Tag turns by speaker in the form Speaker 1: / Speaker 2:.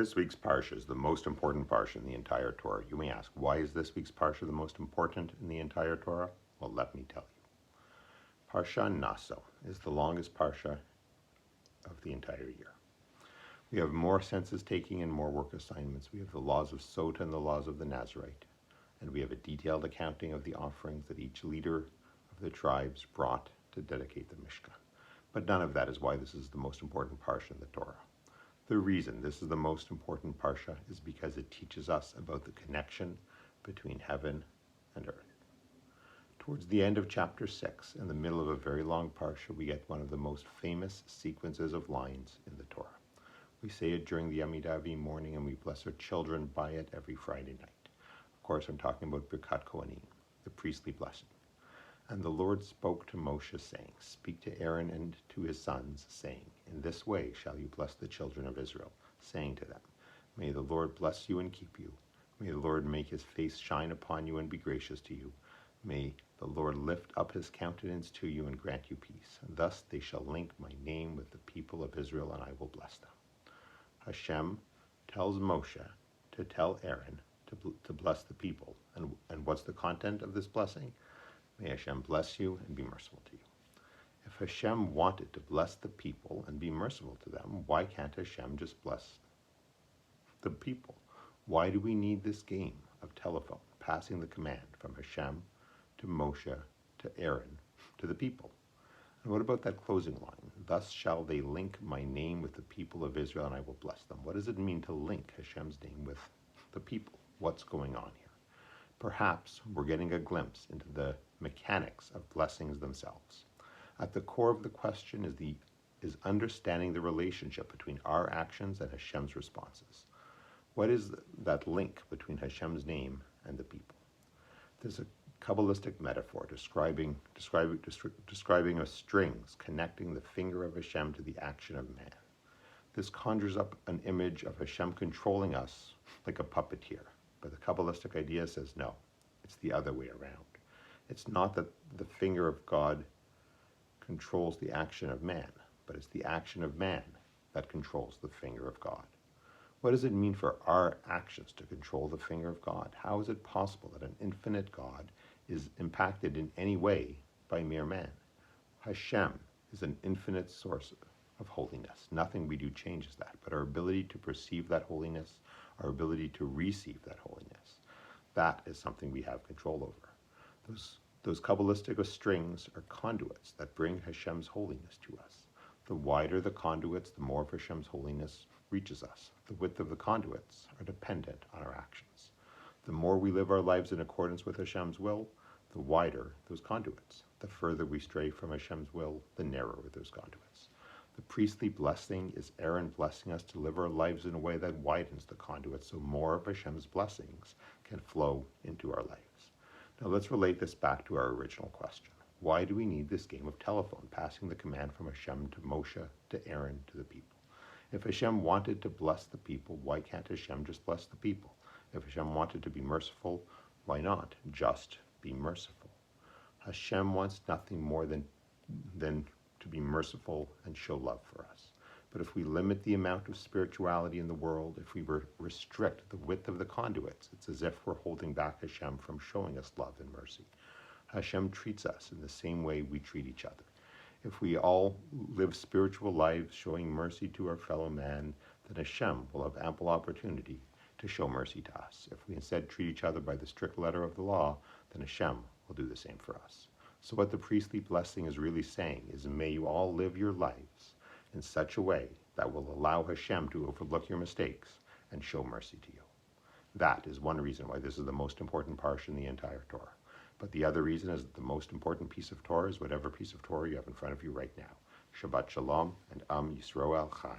Speaker 1: This week's parsha is the most important parsha in the entire Torah. You may ask, why is this week's parsha the most important in the entire Torah? Well, let me tell you. Parashah Nasso is the longest parsha of the entire year. We have more census taking and more work assignments. We have the laws of Sota and the laws of the Nazarite. And we have a detailed accounting of the offerings that each leader of the tribes brought to dedicate the Mishkan. But none of that is why this is the most important parsha in the Torah. The reason this is the most important parsha is because it teaches us about the connection between heaven and earth. Towards the end of chapter 6, in the middle of a very long parsha, we get one of the most famous sequences of lines in the Torah. We say it during the Amidah morning, and we bless our children by it every Friday night. Of course, I'm talking about Birkat Kohanim, the priestly blessing. And the Lord spoke to Moshe, saying, Speak to Aaron and to his sons, saying, In this way shall you bless the children of Israel, saying to them, May the Lord bless you and keep you. May the Lord make his face shine upon you and be gracious to you. May the Lord lift up his countenance to you and grant you peace. And thus they shall link my name with the people of Israel, and I will bless them. Hashem tells Moshe to tell Aaron to bless the people. And what's the content of this blessing? May Hashem bless you and be merciful to you. If Hashem wanted to bless the people and be merciful to them, why can't Hashem just bless the people? Why do we need this game of telephone, passing the command from Hashem to Moshe to Aaron to the people? And what about that closing line? Thus shall they link my name with the people of Israel, and I will bless them. What does it mean to link Hashem's name with the people? What's going on here? Perhaps we're getting a glimpse into the mechanics of blessings themselves. At the core of the question is understanding the relationship between our actions and Hashem's responses. What is that link between Hashem's name and the people? There's a Kabbalistic metaphor describing a strings connecting the finger of Hashem to the action of man. This conjures up an image of Hashem controlling us like a puppeteer. But the Kabbalistic idea says no, it's the other way around. It's not that the finger of God controls the action of man, but it's the action of man that controls the finger of God. What does it mean for our actions to control the finger of God? How is it possible that an infinite God is impacted in any way by mere man? Hashem is an infinite source of holiness. Nothing we do changes that, but our ability to perceive that holiness, our ability to receive that holiness, that is something we have control over. Those Kabbalistic strings are conduits that bring Hashem's holiness to us. The wider the conduits, the more of Hashem's holiness reaches us. The width of the conduits are dependent on our actions. The more we live our lives in accordance with Hashem's will, the wider those conduits. The further we stray from Hashem's will, the narrower those conduits. The priestly blessing is Aaron blessing us to live our lives in a way that widens the conduit so more of Hashem's blessings can flow into our lives. Now let's relate this back to our original question. Why do we need this game of telephone, passing the command from Hashem to Moshe, to Aaron, to the people? If Hashem wanted to bless the people, why can't Hashem just bless the people? If Hashem wanted to be merciful, why not just be merciful? Hashem wants nothing more than to be merciful and show love for us. But if we limit the amount of spirituality in the world, if we restrict the width of the conduits, it's as if we're holding back Hashem from showing us love and mercy. Hashem treats us in the same way we treat each other. If we all live spiritual lives showing mercy to our fellow man, then Hashem will have ample opportunity to show mercy to us. If we instead treat each other by the strict letter of the law, then Hashem will do the same for us. So what the priestly blessing is really saying is, may you all live your lives in such a way that will allow Hashem to overlook your mistakes and show mercy to you. That is one reason why this is the most important parsha in the entire Torah. But the other reason is that the most important piece of Torah is whatever piece of Torah you have in front of you right now. Shabbat Shalom and Am Yisroel Chai.